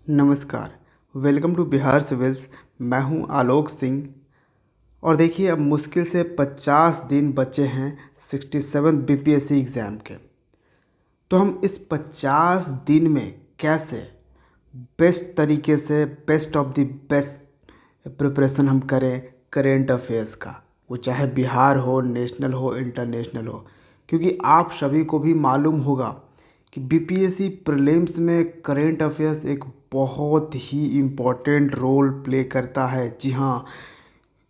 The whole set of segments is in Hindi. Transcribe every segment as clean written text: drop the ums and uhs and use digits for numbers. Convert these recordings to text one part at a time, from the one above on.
नमस्कार। Welcome to Bihar civils. मैं हूं आलोक सिंह। और देखिए, अब मुश्किल से 50 दिन बचे हैं 67 बीपीएससी एग्ज़ाम के। तो हम इस 50 दिन में कैसे बेस्ट तरीके से best of the best preparation हम करें करेंट अफेयर्स का, वो चाहे बिहार हो, नेशनल हो, इंटरनेशनल हो। क्योंकि आप सभी को भी मालूम होगा कि बीपीएससी प्रीलिम्स में करेंट अफेयर्स एक बहुत ही इम्पोर्टेंट रोल प्ले करता है। जी हाँ,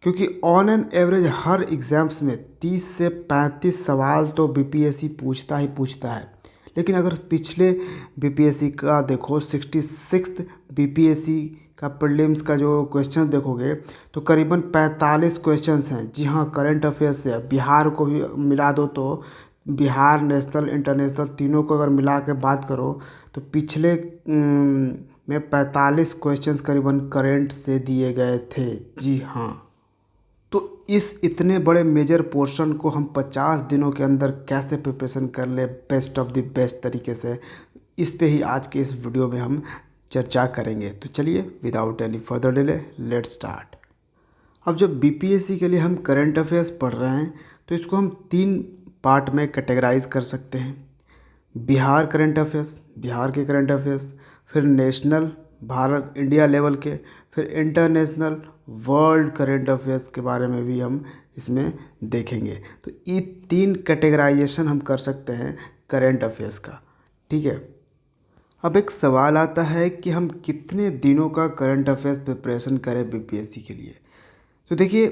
क्योंकि on an average her exams में 30 से 35 सवाल तो बीपीएससी पूछता ही पूछता है। लेकिन अगर पिछले बीपीएससी का देखो, 66 बीपीएससी का प्रीलिम्स का जो क्वेश्चन देखोगे तो करीबन 45 क्वेश्चंस हैं। जी हाँ, करंट अफेयर्स से बिहार को भी मिला दो तो बिहार, नेशनल, इंटरनेशनल तीनों को अगर मिला के बात करो तो पिछले में 45 क्वेश्चंस करीबन करंट से दिए गए थे। जी हाँ, तो इस इतने बड़े मेजर पोर्शन को हम 50 दिनों के अंदर कैसे प्रिपरेशन कर ले बेस्ट ऑफ द बेस्ट तरीके से, इस पे ही आज के इस वीडियो में हम चर्चा करेंगे। तो चलिए, without any further delay, let's start. अब जब बीपीएससी के लिए हम करंट अफेयर्स पढ़ रहे हैं तो इसको हम 3 पार्ट में कैटेगराइज कर सकते हैं। बिहार करंट अफेयर्स, बिहार के करंट अफेयर्स, फिर नेशनल, भारत इंडिया लेवल के, फिर इंटरनेशनल, वर्ल्ड करंट अफेयर्स के बारे में भी हम इसमें देखेंगे। तो ये 3 कैटेगराइजेशन हम कर सकते हैं करंट अफेयर्स का। ठीक है। अब एक सवाल आता है कि हम कितने दिनों का करंट अफेयर्स प्रिपरेशन करें बीपीएससी के लिए। तो देखिए,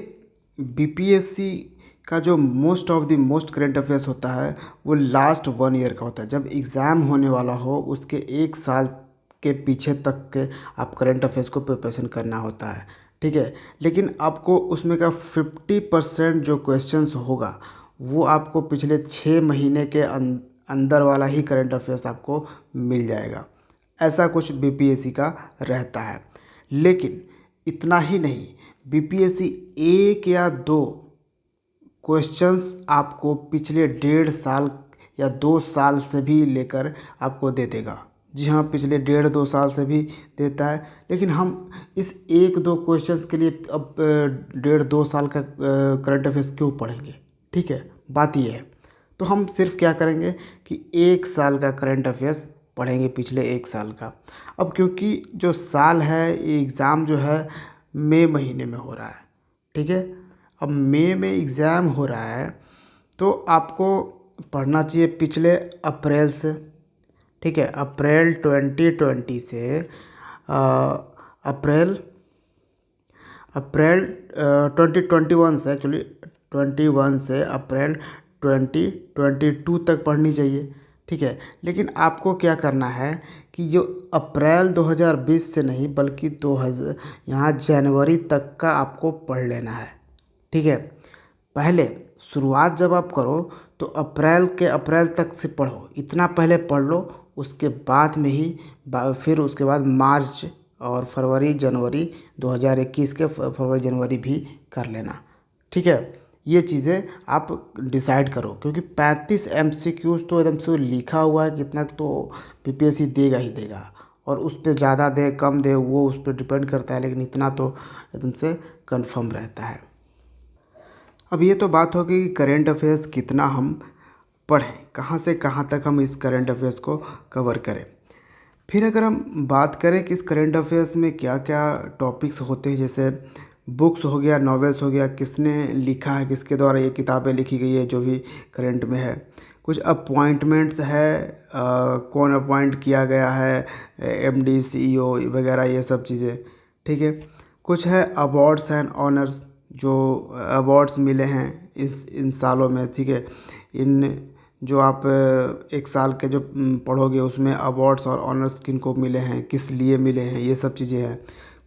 बीपीएससी का जो most of the most current affairs होता है वो लास्ट 1 ईयर का होता है। जब एग्ज़ाम होने वाला हो उसके 1 साल के पीछे तक के आप करंट अफेयर्स को प्रिपरेशन करना होता है। ठीक है। लेकिन आपको उसमें का 50% जो क्वेश्चंस होगा वो आपको पिछले 6 महीने के अंदर वाला ही करंट अफेयर्स आपको मिल जाएगा। ऐसा कुछ बीपीएससी का रहता है। लेकिन इतना ही नहीं, बीपीएससी 1 या 2 क्वेश्चंस आपको पिछले 1.5 साल या 2 साल से भी लेकर आपको दे देगा। जी हाँ, पिछले 1.5-2 साल से भी देता है। लेकिन हम इस 1-2 क्वेश्चंस के लिए अब 1.5-2 साल का करंट अफेयर्स क्यों पढ़ेंगे। ठीक है, बात ये है। तो हम सिर्फ क्या करेंगे कि 1 साल का करंट अफेयर्स पढ़ेंगे, पिछले 1 साल का। अब क्योंकि जो साल है, ये एग्ज़ाम जो है मई महीने में हो रहा है। ठीक है। अब मई में एग्ज़ाम हो रहा है तो आपको पढ़ना चाहिए पिछले अप्रैल से। ठीक है, अप्रैल 2020 से अ, अप्रैल अप्रैल 2021 से, एक्चुअली 21 से अप्रैल 2022 तक पढ़नी चाहिए। ठीक है। लेकिन आपको क्या करना है कि जो अप्रैल 2020 से नहीं बल्कि 2000 यहाँ जनवरी तक का आपको पढ़ लेना है। ठीक है। पहले शुरुआत जब आप करो तो अप्रैल तक से पढ़ो, इतना पहले पढ़ लो। उसके बाद में ही फिर उसके बाद मार्च और फरवरी जनवरी 2021 के फरवरी जनवरी भी कर लेना। ठीक है। ये चीज़ें आप डिसाइड करो, क्योंकि 35 एमसीक्यूज़ तो एकदम से लिखा हुआ है, कितना तो बीपीएससी देगा ही देगा। और उस पर ज़्यादा दे कम दे वो उस पर डिपेंड करता है, लेकिन इतना तो एकदम से कंफर्म रहता है। अब ये तो बात होगी कि करेंट अफेयर्स कितना हम पढ़ें, कहाँ से कहाँ तक हम इस करेंट अफेयर्स को कवर करें। फिर अगर हम बात करें कि इस करेंट अफेयर्स में क्या क्या टॉपिक्स होते हैं, जैसे बुक्स हो गया, नॉवेल्स हो गया, किसने लिखा है, किसके द्वारा ये किताबें लिखी गई है जो भी करंट में है। कुछ अपॉइंटमेंट्स है, कौन अपॉइंट किया गया है, एमडी, सीईओ वगैरह, ये सब चीज़ें। ठीक है। कुछ है अवार्ड्स एंड ऑनर्स, जो अवार्ड्स मिले हैं इस इन सालों में। ठीक है। इन जो आप 1 साल के जो पढ़ोगे उसमें अवार्ड्स और ऑनर्स किन को मिले हैं, किस लिए मिले हैं, ये सब चीज़ें हैं।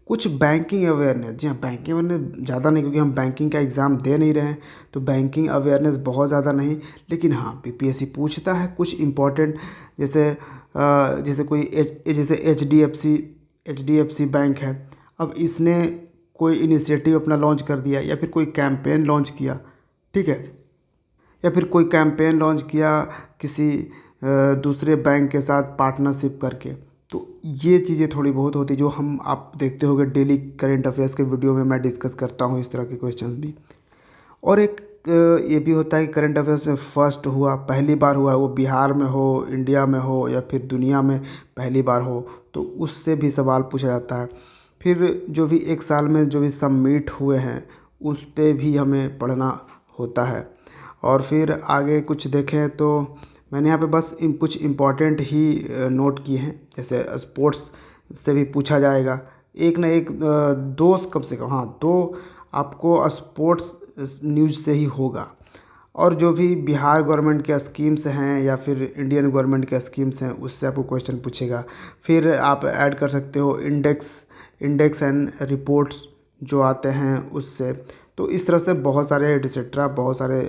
कुछ बैंकिंग अवेयरनेस, जी हाँ, बैंकिंग अवेयरनेस ज़्यादा नहीं, क्योंकि हम बैंकिंग का एग्ज़ाम दे नहीं रहे हैं तो बैंकिंग अवेयरनेस बहुत ज़्यादा नहीं। लेकिन हाँ, बीपीएससी पूछता है कुछ इम्पोर्टेंट, जैसे जैसे एचडीएफसी बैंक है। अब इसने कोई इनिशिएटिव अपना लॉन्च कर दिया या फिर कोई कैंपेन लॉन्च किया। ठीक है। या फिर कोई कैंपेन लॉन्च किया किसी दूसरे बैंक के साथ पार्टनरशिप करके। तो ये चीज़ें थोड़ी बहुत होती जो हम आप देखते होंगे डेली करंट अफेयर्स के वीडियो में मैं डिस्कस करता हूँ इस तरह के क्वेश्चंस भी। और एक ये भी होता है कि करंट अफेयर्स में फर्स्ट हुआ, पहली बार हुआ, वो बिहार में हो, इंडिया में हो या फिर दुनिया में पहली बार हो, तो उससे भी सवाल पूछा जाता है। फिर जो भी एक साल में जो भी सबमिट हुए हैं उस पे भी हमें पढ़ना होता है। और फिर आगे कुछ देखें तो मैंने यहाँ पे बस कुछ इम्पोर्टेंट ही नोट किए हैं। जैसे स्पोर्ट्स से भी पूछा जाएगा, एक ना एक दो कम से कम, हाँ, दो आपको स्पोर्ट्स न्यूज़ से ही होगा। और जो भी बिहार गवर्नमेंट के स्कीम्स हैं या फिर इंडियन गवर्नमेंट के स्कीम्स हैं उससे आपको क्वेश्चन पूछेगा। फिर आप ऐड कर सकते हो इंडेक्स एंड रिपोर्ट्स जो आते हैं उससे। तो इस तरह से बहुत सारे एटसेट्रा, बहुत सारे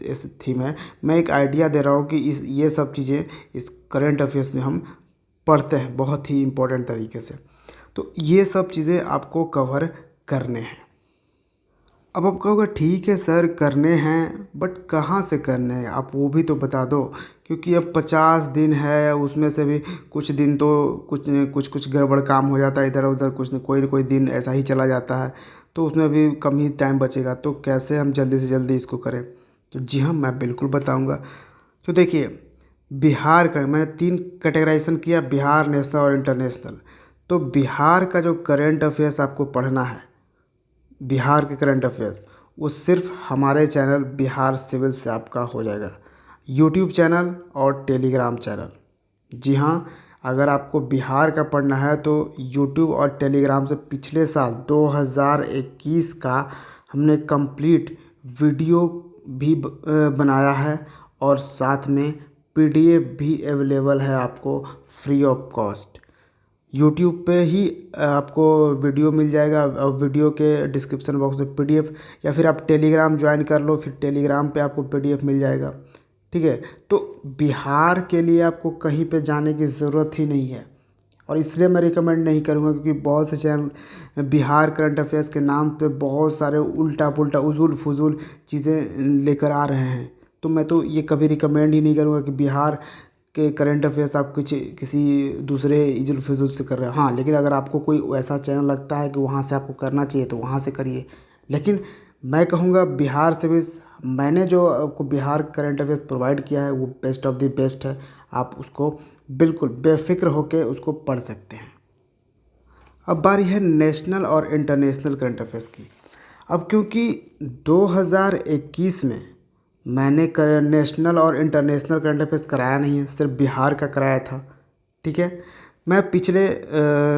इस थीम है। मैं एक आइडिया दे रहा हूँ कि इस ये सब चीज़ें इस करंट अफेयर्स में हम पढ़ते हैं बहुत ही इम्पोर्टेंट तरीके से। तो ये सब चीज़ें आपको कवर करने हैं। अब आप कहोगे ठीक है सर करने हैं, बट कहाँ से करने हैं आप वो भी तो बता दो। क्योंकि अब 50 दिन है, उसमें से भी कुछ दिन तो कुछ गड़बड़ काम हो जाता है इधर उधर, कुछ न कोई दिन ऐसा ही चला जाता है, तो उसमें भी कम ही टाइम बचेगा। तो कैसे हम जल्दी से जल्दी इसको करें? तो जी हाँ, मैं बिल्कुल बताऊँगा। तो देखिए, बिहार का मैंने 3 कैटेगराइजेशन किया, बिहार, नेशनल और इंटरनेशनल। तो बिहार का जो करंट अफेयर्स आपको पढ़ना है, बिहार के करंट अफेयर्स, वो सिर्फ हमारे चैनल बिहार सिविल से आपका हो जाएगा, यूट्यूब चैनल और टेलीग्राम चैनल। जी हाँ, अगर आपको बिहार का पढ़ना है तो यूट्यूब और टेलीग्राम से पिछले साल 2021 का हमने कंप्लीट वीडियो भी बनाया है, और साथ में पीडीएफ भी अवेलेबल है आपको फ्री ऑफ कॉस्ट। यूट्यूब पे ही आपको वीडियो मिल जाएगा, और वीडियो के डिस्क्रिप्शन बॉक्स में पीडीएफ, या फिर आप टेलीग्राम ज्वाइन कर लो, फिर टेलीग्राम पे आपको पीडीएफ मिल जाएगा। ठीक है, तो बिहार के लिए आपको कहीं पे जाने की ज़रूरत ही नहीं है। और इसलिए मैं रिकमेंड नहीं करूँगा क्योंकि बहुत से चैनल बिहार करंट अफेयर्स के नाम पे बहुत सारे उल्टा पुल्टा उजूल फजूल चीज़ें लेकर आ रहे हैं। तो मैं तो ये कभी रिकमेंड ही नहीं करूँगा कि बिहार के करंट अफेयर्स आप कुछ किसी दूसरे इजुल फिजुल से कर रहे हैं। हाँ, लेकिन अगर आपको कोई ऐसा चैनल लगता है कि वहाँ से आपको करना चाहिए तो वहाँ से करिए। लेकिन मैं कहूँगा बिहार से भी, मैंने जो आपको बिहार करंट अफेयर्स प्रोवाइड किया है वो बेस्ट ऑफ द बेस्ट है। आप उसको बिल्कुल बेफिक्र होकर उसको पढ़ सकते हैं। अब बारी है नेशनल और इंटरनेशनल करंट अफेयर्स की। अब क्योंकि 2021 में मैंने नेशनल और इंटरनेशनल करंट अफेयर्स कराया नहीं है, सिर्फ बिहार का कराया था। ठीक है, मैं पिछले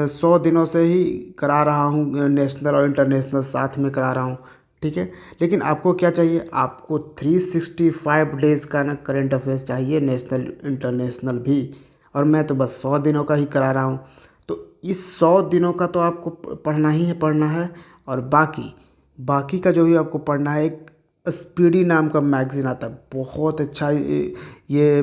100 दिनों से ही करा रहा हूँ, नेशनल और इंटरनेशनल साथ में करा रहा हूँ। ठीक है, लेकिन आपको क्या चाहिए? आपको 365 डेज़ का ना करंट अफेयर्स चाहिए, नेशनल इंटरनेशनल भी। और मैं तो बस 100 दिनों का ही करा रहा हूँ। तो इस 100 दिनों का तो आपको पढ़ना ही है, पढ़ना है। और बाकी बाकी का जो भी आपको पढ़ना है, एक स्पीडी नाम का मैगज़ीन आता है, बहुत अच्छा ये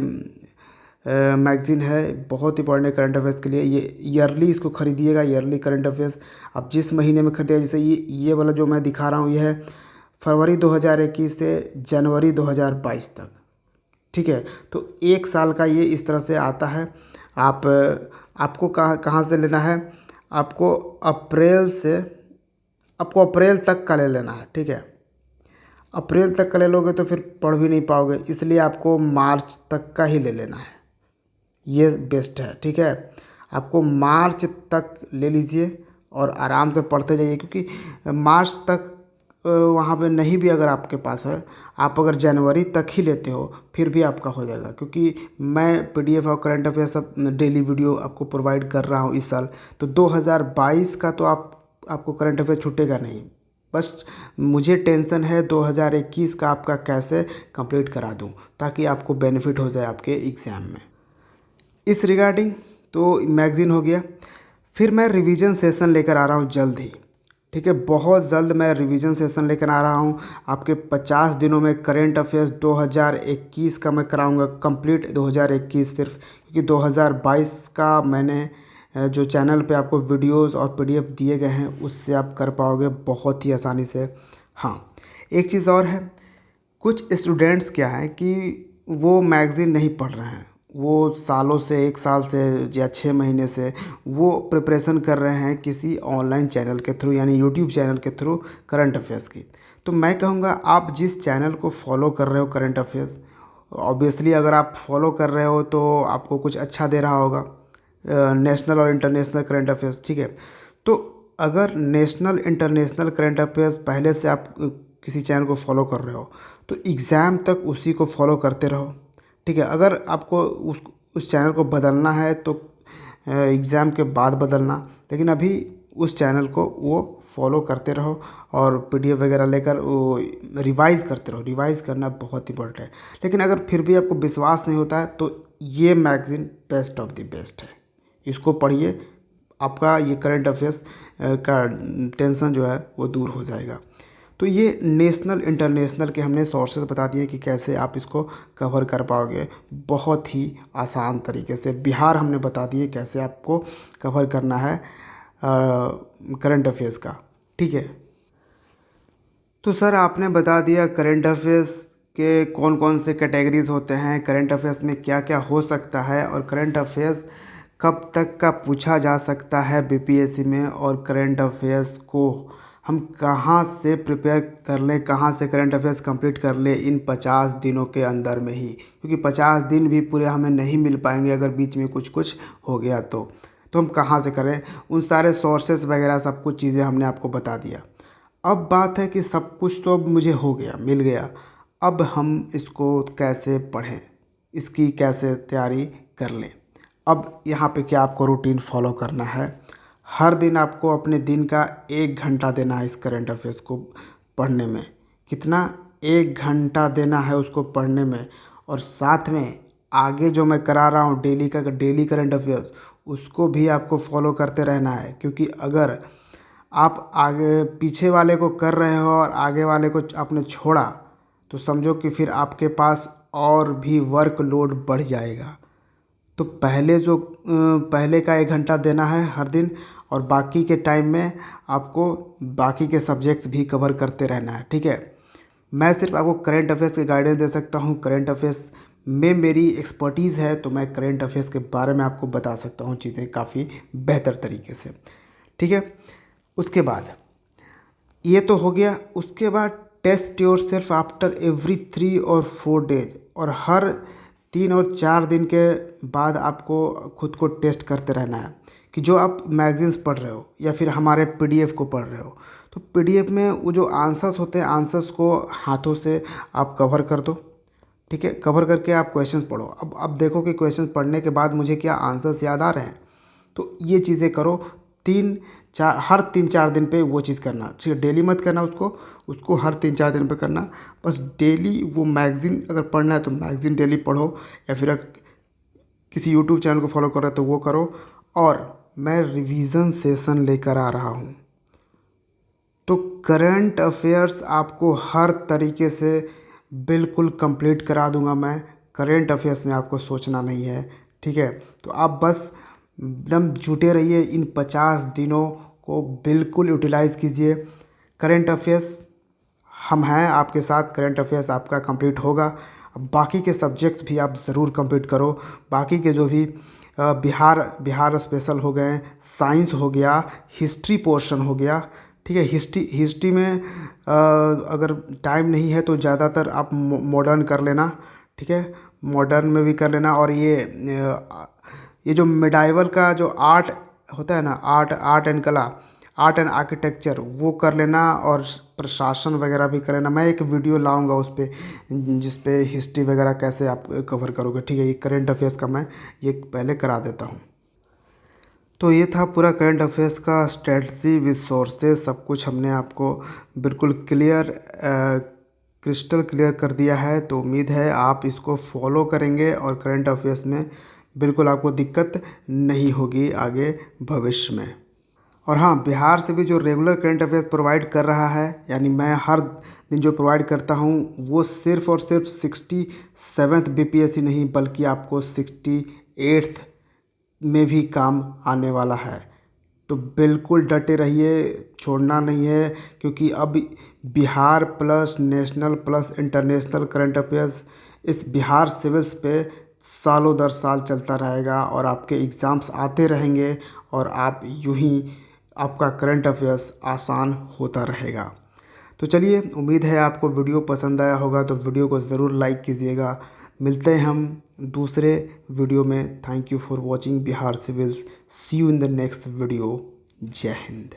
मैगज़ीन है, बहुत ही पढ़ने करंट अफेयर्स के लिए। ये ईयरली इसको खरीदिएगा, ईयरली करंट अफेयर्स आप जिस महीने में खरीदिएगा। जैसे ये वाला जो मैं दिखा रहा हूँ ये है फरवरी 2021 से जनवरी 2022 तक। ठीक है, तो एक साल का ये इस तरह से आता है। आपको कहाँ कहाँ से लेना है? आपको अप्रैल तक का ले लेना है। ठीक है, अप्रैल तक का ले लोगे तो फिर पढ़ भी नहीं पाओगे, इसलिए आपको मार्च तक का ही ले लेना है, ये बेस्ट है। ठीक है, आपको मार्च तक ले लीजिए और आराम से पढ़ते जाइए। क्योंकि मार्च तक वहाँ पे नहीं भी अगर आपके पास है, आप अगर जनवरी तक ही लेते हो फिर भी आपका हो जाएगा। क्योंकि मैं पीडीएफ और करंट अफेयर सब डेली वीडियो आपको प्रोवाइड कर रहा हूँ इस साल। तो 2022 का तो आपको करंट अफेयर छूटेगा नहीं। बस मुझे टेंशन है 2021 का आपका कैसे कंप्लीट करा दूं, ताकि आपको बेनिफिट हो जाए आपके एग्ज़ाम में। इस रिगार्डिंग तो मैगज़ीन हो गया। फिर मैं रिवीजन सेशन लेकर आ रहा हूँ जल्द ही। ठीक है, बहुत जल्द मैं रिवीजन सेशन लेकर आ रहा हूँ। आपके 50 दिनों में करंट अफेयर्स 2021 का मैं कराऊंगा कंप्लीट, 2021 सिर्फ। क्योंकि 2022 का मैंने जो चैनल पे आपको वीडियोस और पीडीएफ दिए गए हैं उससे आप कर पाओगे बहुत ही आसानी से। हाँ, एक चीज़ और है, कुछ स्टूडेंट्स क्या है कि वो मैगज़ीन नहीं पढ़ रहे हैं, वो सालों से, 1 साल से या 6 महीने से वो प्रिपरेशन कर रहे हैं किसी ऑनलाइन चैनल के थ्रू, यानी यूट्यूब चैनल के थ्रू करंट अफेयर्स की। तो मैं कहूँगा आप जिस चैनल को फॉलो कर रहे हो करंट अफेयर्स, ऑब्वियसली अगर आप फॉलो कर रहे हो तो आपको कुछ अच्छा दे रहा होगा, नेशनल और इंटरनेशनल करंट अफेयर्स, ठीक है। तो अगर नेशनल इंटरनेशनल करंट अफेयर्स पहले से आप किसी चैनल को फॉलो कर रहे हो तो एग्ज़ाम तक उसी को फॉलो करते रहो, ठीक है। अगर आपको उस चैनल को बदलना है तो एग्ज़ाम के बाद बदलना, लेकिन अभी उस चैनल को वो फॉलो करते रहो और पीडीएफ वगैरह लेकर वो रिवाइज़ करते रहो। रिवाइज़ करना बहुत इंपॉर्टेंट है। लेकिन अगर फिर भी आपको विश्वास नहीं होता है तो ये magazine best of the best है, इसको पढ़िए। आपका ये करंट अफेयर्स का टेंशन जो है वो दूर हो जाएगा। तो ये नेशनल इंटरनेशनल के हमने सोर्सेज बता दिए कि कैसे आप इसको कवर कर पाओगे बहुत ही आसान तरीके से। बिहार हमने बता दिए कैसे आपको कवर करना है करंट अफेयर्स का, ठीक है। तो सर आपने बता दिया करंट अफेयर्स के कौन कौन से कैटेगरीज होते हैं, करंट अफेयर्स में क्या क्या हो सकता है, और करंट अफेयर्स कब तक का पूछा जा सकता है बीपीएससी में, और करंट अफेयर्स को हम कहाँ से प्रिपेयर कर लें, कहाँ से करंट अफेयर्स कंप्लीट कर लें इन 50 दिनों के अंदर में ही, क्योंकि 50 दिन भी पूरे हमें नहीं मिल पाएंगे अगर बीच में कुछ कुछ हो गया तो हम कहाँ से करें। उन सारे सोर्सेस वगैरह सब कुछ चीज़ें हमने आपको बता दिया। अब बात है कि सब कुछ तो अब मुझे हो गया, मिल गया, अब हम इसको कैसे पढ़ें, इसकी कैसे तैयारी कर लें। अब यहाँ पे क्या आपको रूटीन फॉलो करना है। हर दिन आपको अपने दिन का 1 घंटा देना है इस करंट अफेयर्स को पढ़ने में। कितना? 1 घंटा देना है उसको पढ़ने में। और साथ में आगे जो मैं करा रहा हूँ डेली का डेली करंट अफेयर्स, उसको भी आपको फॉलो करते रहना है। क्योंकि अगर आप आगे पीछे वाले को कर रहे हो और आगे वाले को आपने छोड़ा तो समझो कि फिर आपके पास और भी वर्कलोड बढ़ जाएगा। तो पहले का 1 घंटा देना है हर दिन, और बाकी के टाइम में आपको बाकी के सब्जेक्ट्स भी कवर करते रहना है, ठीक है। मैं सिर्फ आपको करंट अफेयर्स के गाइडेंस दे सकता हूँ। करंट अफेयर्स में मेरी एक्सपर्टीज़ है तो मैं करंट अफेयर्स के बारे में आपको बता सकता हूँ चीज़ें काफ़ी बेहतर तरीके से, ठीक है। उसके बाद ये तो हो गया। उसके बाद test yourself after every 3 और 4 डेज, और हर 3 और 4 दिन के बाद आपको खुद को टेस्ट करते रहना है कि जो आप मैगजीन्स पढ़ रहे हो या फिर हमारे पीडीएफ को पढ़ रहे हो, तो पीडीएफ में वो जो आंसर्स होते हैं, आंसर्स को हाथों से आप कवर कर दो, ठीक है। कवर करके आप क्वेश्चंस पढ़ो। अब देखो कि क्वेश्चंस पढ़ने के बाद मुझे क्या आंसर्स याद आ रहे हैं। तो ये चीज़ें करो। हर 3-4 दिन पे वो चीज़ करना, ठीक है। डेली मत करना उसको हर 3-4 दिन पे करना। बस डेली वो मैगज़ीन अगर पढ़ना है तो मैगज़ीन डेली पढ़ो, या फिर किसी यूट्यूब चैनल को फॉलो कर रहे हो तो वो करो। और मैं रिवीजन सेशन लेकर आ रहा हूँ, तो करंट अफेयर्स आपको हर तरीके से बिल्कुल कंप्लीट करा दूंगा मैं। करंट अफेयर्स में आपको सोचना नहीं है, ठीक है। तो आप बस एकदम जुटे रहिए, इन 50 दिनों को बिल्कुल यूटिलाइज़ कीजिए। करंट अफेयर्स हम हैं आपके साथ, करंट अफेयर्स आपका कंप्लीट होगा। अब बाकी के सब्जेक्ट्स भी आप ज़रूर कंप्लीट करो। बाकी के जो भी बिहार स्पेशल हो गए, साइंस हो गया, हिस्ट्री पोर्शन हो गया, ठीक है। हिस्ट्री में अगर टाइम नहीं है तो ज़्यादातर आप मॉडर्न कर लेना, ठीक है। मॉडर्न में भी कर लेना। और ये जो मिडाइवल का जो आर्ट होता है ना, आर्ट एंड कला, आर्ट एंड आर्किटेक्चर, वो कर लेना। और प्रशासन वगैरह भी कर लेना। मैं एक वीडियो लाऊंगा उस पर जिस पे हिस्ट्री वगैरह कैसे आप कवर करोगे, ठीक है। ये करंट अफेयर्स का मैं ये पहले करा देता हूँ। तो ये था पूरा करंट अफेयर्स का स्ट्रेटजी विद सोर्सेज, सब कुछ हमने आपको बिल्कुल क्रिस्टल क्लियर कर दिया है। तो उम्मीद है आप इसको फॉलो करेंगे और करंट अफेयर्स में बिल्कुल आपको दिक्कत नहीं होगी आगे भविष्य में। और हाँ, बिहार से भी जो रेगुलर करंट अफेयर्स प्रोवाइड कर रहा है, यानी मैं हर दिन जो प्रोवाइड करता हूँ, वो सिर्फ़ और सिर्फ 67th बीपीएससी नहीं बल्कि आपको 68th में भी काम आने वाला है। तो बिल्कुल डटे रहिए, छोड़ना नहीं है। क्योंकि अब Bihar plus national plus international current affairs इस बिहार सिविल्स पे सालों दर साल चलता रहेगा और आपके एग्ज़ाम्स आते रहेंगे और आप यूं ही आपका करंट अफेयर्स आसान होता रहेगा। तो चलिए, उम्मीद है आपको वीडियो पसंद आया होगा, तो वीडियो को ज़रूर लाइक कीजिएगा। मिलते हैं हम दूसरे वीडियो में। Thank you for watching Bihar civils. See you in the next video. जय हिंद।